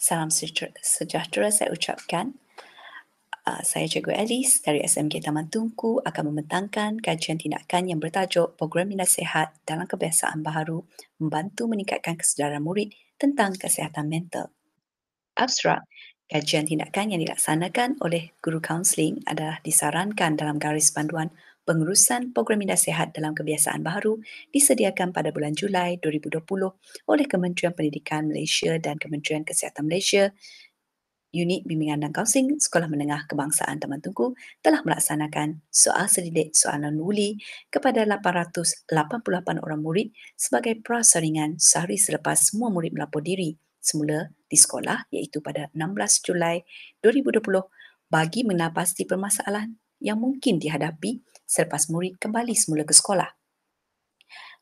Salam sejahtera saya ucapkan. Saya Cikgu Alice dari SMK Taman Tunku akan membentangkan kajian tindakan yang bertajuk Program Minda Sihat dalam Kebiasaan Baharu membantu meningkatkan kesedaran murid tentang kesihatan mental. Abstrak, kajian tindakan yang dilaksanakan oleh guru kaunseling adalah disarankan dalam garis panduan pengurusan Program Minda Sihat dalam Kebiasaan Baharu disediakan pada bulan Julai 2020 oleh Kementerian Pendidikan Malaysia dan Kementerian Kesihatan Malaysia. Unit Bimbingan dan Kaunseling Sekolah Menengah Kebangsaan Taman Tunku telah melaksanakan soal selidik soalan uli kepada 888 orang murid sebagai prasaringan sehari selepas semua murid melapor diri semula di sekolah iaitu pada 16 Julai 2020 bagi mengenal pasti permasalahan yang mungkin dihadapi selepas murid kembali semula ke sekolah.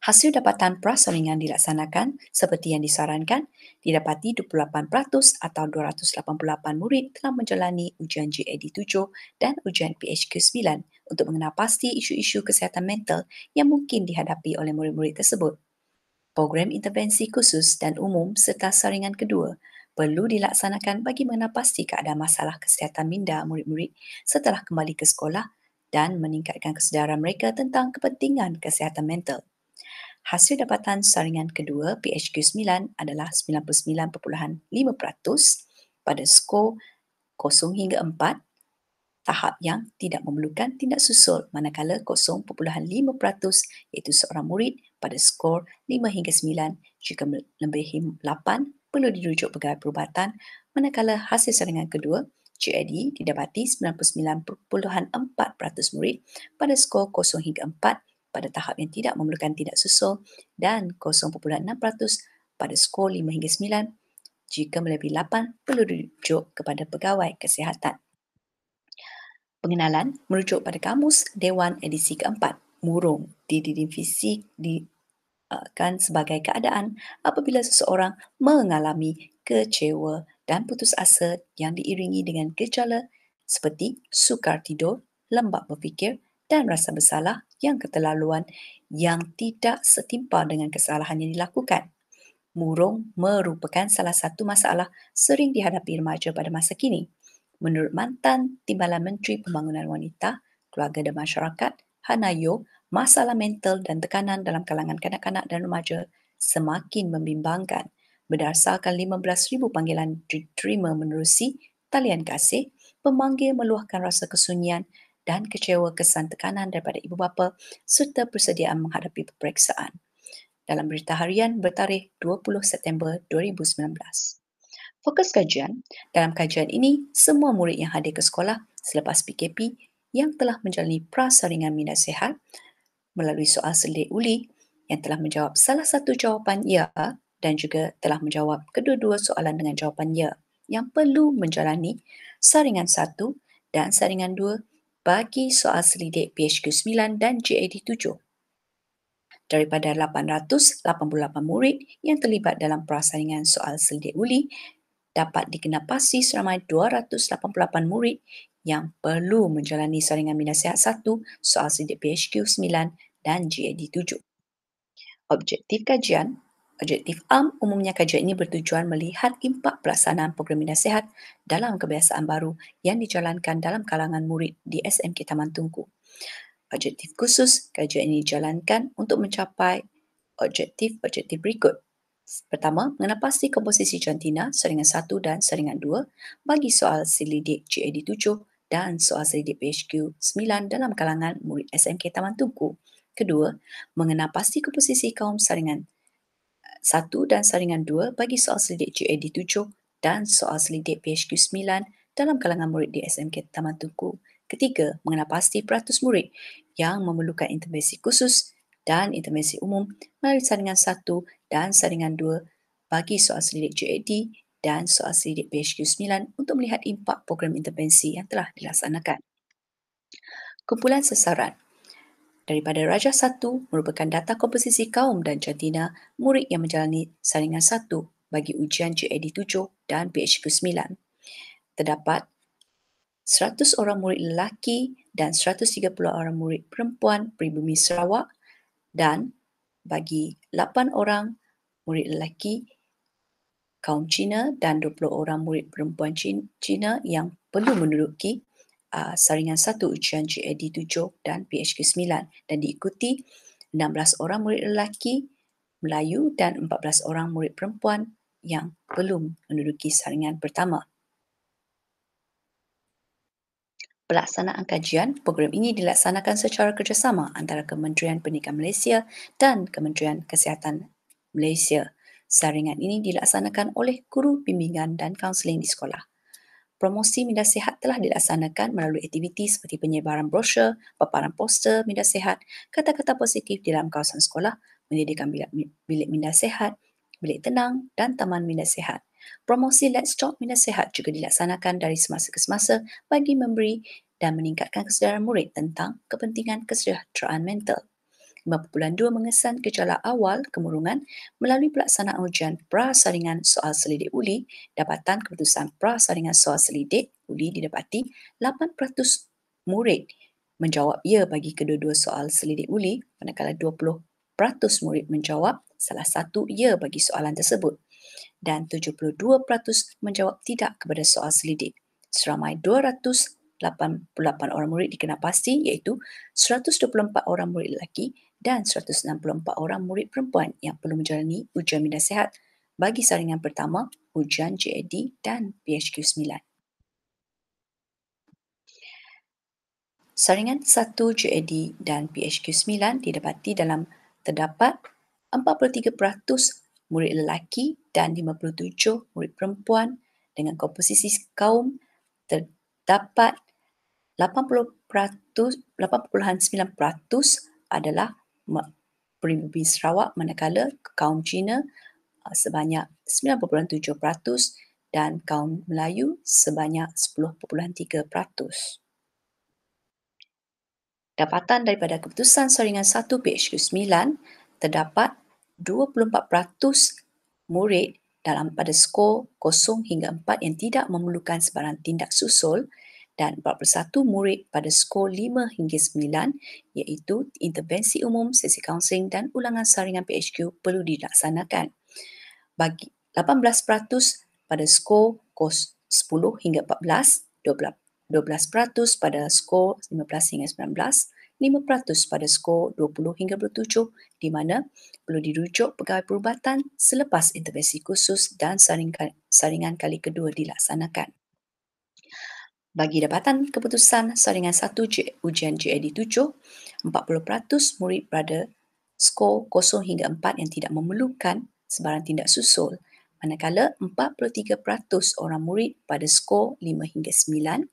Hasil dapatan prasaringan dilaksanakan seperti yang disarankan, didapati 28% atau 288 murid telah menjalani ujian GAD 7 dan ujian PHQ 9 untuk mengenal pasti isu-isu kesihatan mental yang mungkin dihadapi oleh murid-murid tersebut. Program intervensi khusus dan umum serta saringan kedua perlu dilaksanakan bagi mengenal pasti keadaan masalah kesihatan minda murid-murid setelah kembali ke sekolah dan meningkatkan kesedaran mereka tentang kepentingan kesihatan mental. Hasil dapatan saringan kedua PHQ 9 adalah 99.5% pada skor 0 hingga 4, tahap yang tidak memerlukan tindak susul, manakala 0.5% iaitu seorang murid pada skor 5 hingga 9 jika melebihi 8 perlu dirujuk pegawai perubatan, manakala hasil saringan kedua GAD didapati 99.4% murid pada skor 0 hingga 4 pada tahap yang tidak memerlukan tindak susul dan 0.6% pada skor 5 hingga 9 jika melebihi 8 perlu dirujuk kepada pegawai kesihatan. Pengenalan merujuk pada Kamus Dewan edisi keempat. Murung didefinisikan sebagai keadaan apabila seseorang mengalami kecewa dan putus asa yang diiringi dengan gejala seperti sukar tidur, lembab berfikir dan rasa bersalah yang keterlaluan yang tidak setimpal dengan kesalahan yang dilakukan. Murung merupakan salah satu masalah sering dihadapi remaja pada masa kini. Menurut mantan Timbalan Menteri Pembangunan Wanita, Keluarga dan Masyarakat, Hana Yeoh, masalah mental dan tekanan dalam kalangan kanak-kanak dan remaja semakin membimbangkan. Berdasarkan 15,000 panggilan diterima menerusi talian kasih, pemanggil meluahkan rasa kesunyian dan kecewa kesan tekanan daripada ibu bapa serta persediaan menghadapi peperiksaan. Dalam berita harian bertarikh 20 September 2019. Fokus kajian, dalam kajian ini, semua murid yang hadir ke sekolah selepas PKP yang telah menjalani prasaringan minda sihat melalui soal selidik uli yang telah menjawab salah satu jawapan ya dan juga telah menjawab kedua-dua soalan dengan jawapan ya yang perlu menjalani saringan 1 dan saringan 2 bagi soal selidik PHQ 9 dan GAD 7. Daripada 888 murid yang terlibat dalam prasaringan soal selidik uli, dapat dikenapasi seramai 288 murid yang perlu menjalani saringan minda sihat 1, soal selidik PHQ 9 dan GAD 7. Objektif umumnya kajian ini bertujuan melihat impak pelaksanaan program minda sihat dalam kebiasaan baru yang dijalankan dalam kalangan murid di SMK Taman Tunku. Objektif khusus kajian ini dijalankan untuk mencapai objektif berikut. Pertama, mengenal pasti komposisi jantina saringan 1 dan saringan 2 bagi soal selidik GAD 7 dan soal selidik PHQ 9 dalam kalangan murid SMK Taman Tunku. Kedua, mengenal pasti komposisi kaum saringan 1 dan saringan 2 bagi soal selidik GAD 7 dan soal selidik PHQ 9 dalam kalangan murid di SMK Taman Tunku. Ketiga, mengenal pasti peratus murid yang memerlukan intervensi khusus dan intervensi umum melalui saringan 1 dan saringan 2 bagi soal selidik GAD dan soal selidik PHQ 9 untuk melihat impak program intervensi yang telah dilaksanakan. Kumpulan sasaran daripada Rajah 1 merupakan data komposisi kaum dan jantina murid yang menjalani saringan 1 bagi ujian GAD 7 dan PHQ 9. Terdapat 100 orang murid lelaki dan 130 orang murid perempuan pribumi Sarawak dan bagi 8 orang murid lelaki kaum Cina dan 20 orang murid perempuan Cina yang perlu menduduki saringan 1 ujian GAD 7 dan PHQ 9 dan diikuti 16 orang murid lelaki Melayu dan 14 orang murid perempuan yang belum menduduki saringan pertama. Pelaksanaan kajian program ini dilaksanakan secara kerjasama antara Kementerian Pendidikan Malaysia dan Kementerian Kesihatan Malaysia. Saringan ini dilaksanakan oleh guru bimbingan dan kaunseling di sekolah. Promosi minda sihat telah dilaksanakan melalui aktiviti seperti penyebaran brosur, paparan poster minda sihat, kata-kata positif di dalam kawasan sekolah, menyediakan bilik minda sihat, bilik tenang dan taman minda sihat. Promosi Let's Talk Minda Sihat juga dilaksanakan dari semasa ke semasa bagi memberi dan meningkatkan kesedaran murid tentang kepentingan kesejahteraan mental. 5.2 mengesan gejala awal kemurungan melalui pelaksanaan ujian prasaringan soal selidik uli. Dapatan keputusan prasaringan soal selidik uli didapati 8% murid menjawab ya bagi kedua-dua soal selidik uli, manakala 20% murid menjawab salah satu ya bagi soalan tersebut dan 72% menjawab tidak kepada soal selidik. Seramai 288 orang murid dikenal pasti iaitu 124 orang murid lelaki dan 164 orang murid perempuan yang perlu menjalani ujian minda sihat bagi saringan pertama, ujian GAD dan PHQ 9. Saringan 1 GAD dan PHQ 9 didapati dalam terdapat 43% murid lelaki dan 57 murid perempuan dengan komposisi kaum terdapat 8.9% adalah peribumi Sarawak manakala kaum Cina sebanyak 9.7% dan kaum Melayu sebanyak 10.3%. Dapatan daripada keputusan saringan 1 PHQ 9 terdapat 24% murid dalam pada skor 0 hingga 4 yang tidak memerlukan sebarang tindak susul dan 41 murid pada skor 5 hingga 9 iaitu intervensi umum, sesi kaunseling dan ulangan saringan PHQ perlu dilaksanakan. Bagi 18% pada skor 10 hingga 14, 12% pada skor 15 hingga 19, 5% pada skor 20 hingga 27 di mana perlu dirujuk pegawai perubatan selepas intervensi khusus dan saringan kali kedua dilaksanakan. Bagi dapatan keputusan saringan 1 ujian GAD 7, 40% murid pada skor 0 hingga 4 yang tidak memerlukan sebarang tindak susul, manakala 43% orang murid pada skor 5 hingga 9,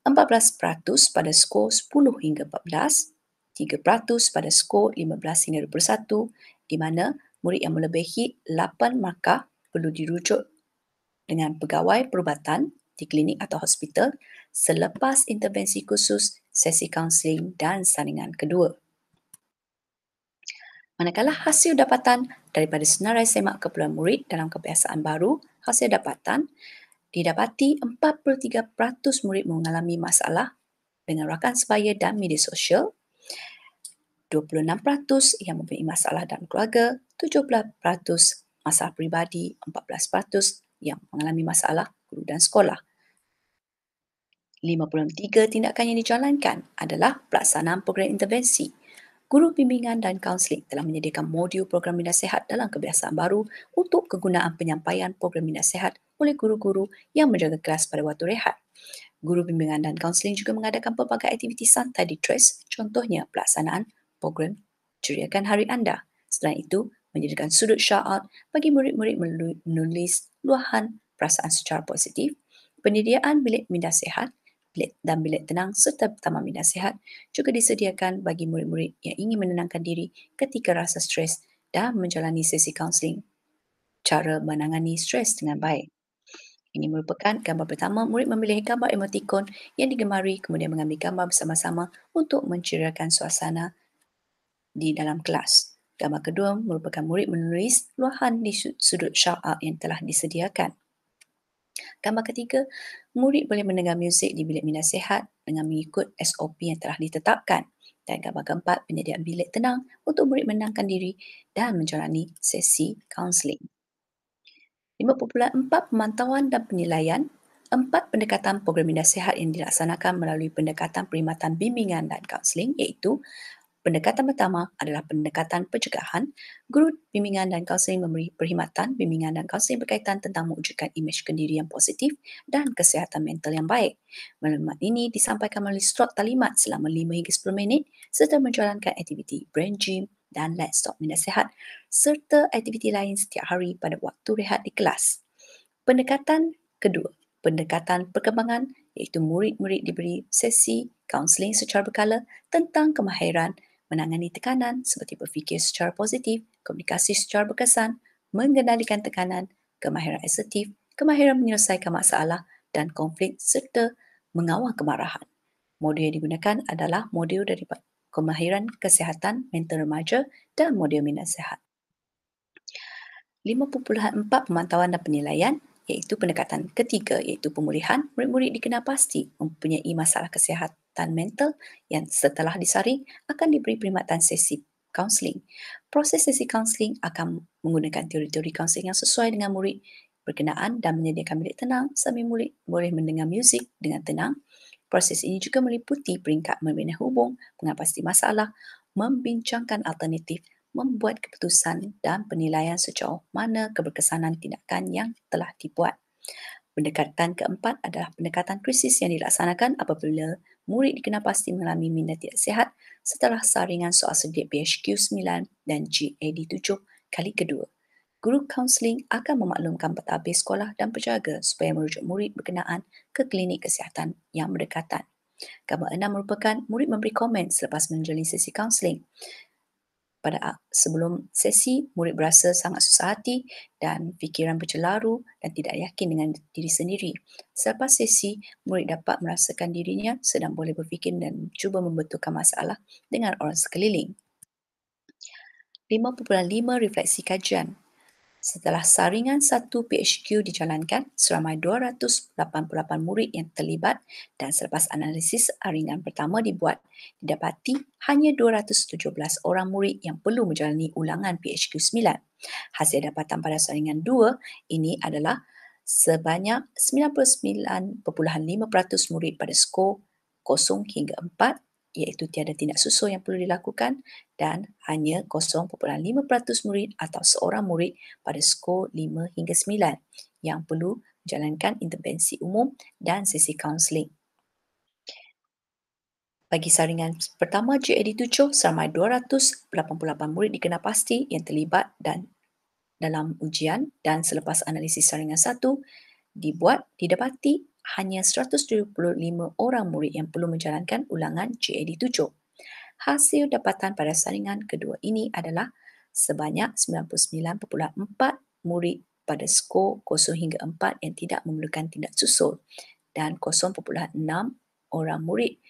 14% pada skor 10 hingga 14, 3% pada skor 15 hingga 21, di mana murid yang melebihi 8 markah perlu dirujuk dengan pegawai perubatan di klinik atau hospital selepas intervensi khusus, sesi kaunseling dan saringan kedua. Manakala hasil dapatan daripada senarai semak keperluan murid dalam kebiasaan baru, hasil dapatan didapati 43% murid mengalami masalah dengan rakan sebaya dan media sosial, 26% yang mempunyai masalah dalam keluarga, 17% masalah peribadi, 14% yang mengalami masalah guru dan sekolah. 53 tindakan yang dijalankan adalah pelaksanaan program intervensi. Guru bimbingan dan kaunseling telah menyediakan modul program minda sihat dalam kebiasaan baru untuk kegunaan penyampaian program minda sihat oleh guru-guru yang menjaga kelas pada waktu rehat. Guru bimbingan dan kaunseling juga mengadakan pelbagai aktiviti santai di TRES, contohnya pelaksanaan program Ceriakan Hari Anda. Selain itu, menyediakan sudut shout-out bagi murid-murid menulis luahan perasaan secara positif, penyediaan bilik minda sihat, bilik tenang serta taman minda sihat juga disediakan bagi murid-murid yang ingin menenangkan diri ketika rasa stres dan menjalani sesi kaunseling. Cara menangani stres dengan baik. Ini merupakan gambar pertama murid memilih gambar emotikon yang digemari kemudian mengambil gambar bersama-sama untuk menceriakan suasana di dalam kelas. Gambar kedua merupakan murid menulis luahan di sudut shout-out yang telah disediakan. Gambar ketiga, murid boleh mendengar muzik di bilik minda sihat dengan mengikut SOP yang telah ditetapkan. Dan gambar keempat, penyediaan bilik tenang untuk murid menenangkan diri dan menjalani sesi kaunseling. 5.4 Pemantauan dan penilaian. 4 pendekatan program nasihat yang dilaksanakan melalui pendekatan perkhidmatan bimbingan dan kaunseling iaitu pendekatan pertama adalah pendekatan pencegahan. Guru bimbingan dan kaunseling memberi perkhidmatan bimbingan dan kaunseling berkaitan tentang mewujudkan imej kendiri yang positif dan kesihatan mental yang baik. Maklumat ini disampaikan melalui slot talimat selama 5 hingga 10 minit serta menjalankan aktiviti brain gym dan let's talk nasihat serta aktiviti lain setiap hari pada waktu rehat di kelas. Pendekatan kedua, pendekatan perkembangan iaitu murid-murid diberi sesi kaunseling secara berkala tentang kemahiran menangani tekanan seperti berfikir secara positif, komunikasi secara berkesan, mengendalikan tekanan, kemahiran asertif, kemahiran menyelesaikan masalah dan konflik serta mengawal kemarahan. Modul yang digunakan adalah modul daripada kemahiran kesihatan mental remaja dan modul nasihat. 5.4 Pemantauan dan penilaian iaitu pendekatan ketiga iaitu pemulihan. Murid-murid dikenal pasti mempunyai masalah kesihatan mental yang setelah disaring akan diberi perkhidmatan sesi kaunseling. Proses sesi kaunseling akan menggunakan teori-teori kaunseling yang sesuai dengan murid berkenaan dan menyediakan bilik tenang sambil murid boleh mendengar muzik dengan tenang. Proses ini juga meliputi peringkat membina hubung, mengatasi masalah, membincangkan alternatif, membuat keputusan dan penilaian sejauh mana keberkesanan tindakan yang telah dibuat. Pendekatan keempat adalah pendekatan krisis yang dilaksanakan apabila murid dikenal pasti mengalami minda tidak sihat setelah saringan soal sedik PHQ 9 dan GAD 7 kali kedua. Guru kaunseling akan memaklumkan pentadbir sekolah dan penjaga supaya merujuk murid berkenaan ke klinik kesihatan yang berdekatan. Gambar 6 merupakan murid memberi komen selepas menjalani sesi kaunseling. Pada sebelum sesi, murid berasa sangat susah hati dan fikiran bercelaru dan tidak yakin dengan diri sendiri. Selepas sesi, murid dapat merasakan dirinya sedang boleh berfikir dan cuba membetulkan masalah dengan orang sekeliling. 5.5 Refleksi kajian. Setelah saringan 1 PHQ dijalankan, seramai 288 murid yang terlibat dan selepas analisis saringan pertama dibuat, didapati hanya 217 orang murid yang perlu menjalani ulangan PHQ 9. Hasil dapatan pada saringan 2 ini adalah sebanyak 99.5% murid pada skor 0 hingga 4 iaitu tiada tindak susul yang perlu dilakukan dan hanya 0.5% murid atau seorang murid pada skor 5 hingga 9 yang perlu menjalankan intervensi umum dan sesi kaunseling. Bagi saringan pertama GAD 7, seramai 288 murid dikenal pasti yang terlibat dan dalam ujian dan selepas analisis saringan 1 didapati hanya 175 orang murid yang perlu menjalankan ulangan GAD 7. Hasil dapatan pada saringan kedua ini adalah sebanyak 99.4 murid pada skor 0 hingga 4 yang tidak memerlukan tindak susul dan 0.6 orang murid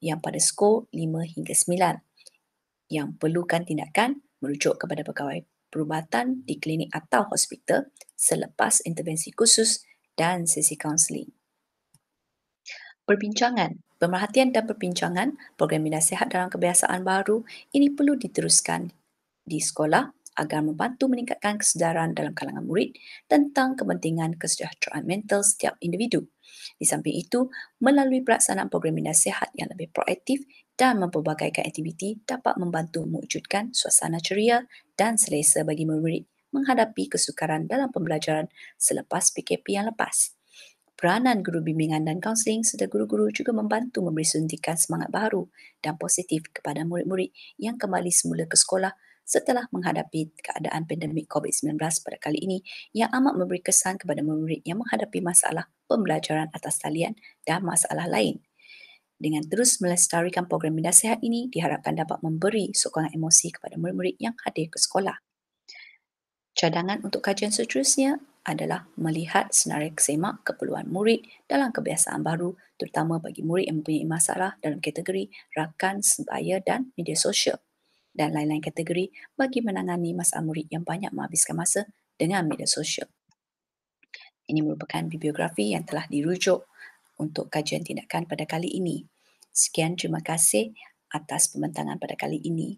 yang pada skor 5 hingga 9 yang perlukan tindakan merujuk kepada pegawai perubatan di klinik atau hospital selepas intervensi khusus dan sesi kaunseling. Perbincangan, pemerhatian dan perbincangan program nasihat dalam kebiasaan baru ini perlu diteruskan di sekolah agar membantu meningkatkan kesedaran dalam kalangan murid tentang kepentingan kesejahteraan mental setiap individu. Di samping itu, melalui pelaksanaan program nasihat yang lebih proaktif dan mempelbagaikan aktiviti dapat membantu mewujudkan suasana ceria dan selesa bagi murid menghadapi kesukaran dalam pembelajaran selepas PKP yang lepas. Peranan guru bimbingan dan kaunseling serta guru-guru juga membantu memberi suntikan semangat baru dan positif kepada murid-murid yang kembali semula ke sekolah setelah menghadapi keadaan pandemik COVID-19 pada kali ini yang amat memberi kesan kepada murid yang menghadapi masalah pembelajaran atas talian dan masalah lain. Dengan terus melestarikan program nasihat ini, diharapkan dapat memberi sokongan emosi kepada murid-murid yang hadir ke sekolah. Cadangan untuk kajian seterusnya adalah melihat senarai semak keperluan murid dalam kebiasaan baru terutama bagi murid yang mempunyai masalah dalam kategori rakan sebaya dan media sosial dan lain-lain kategori bagi menangani masalah murid yang banyak menghabiskan masa dengan media sosial. Ini merupakan bibliografi yang telah dirujuk untuk kajian tindakan pada kali ini. Sekian, terima kasih atas pembentangan pada kali ini.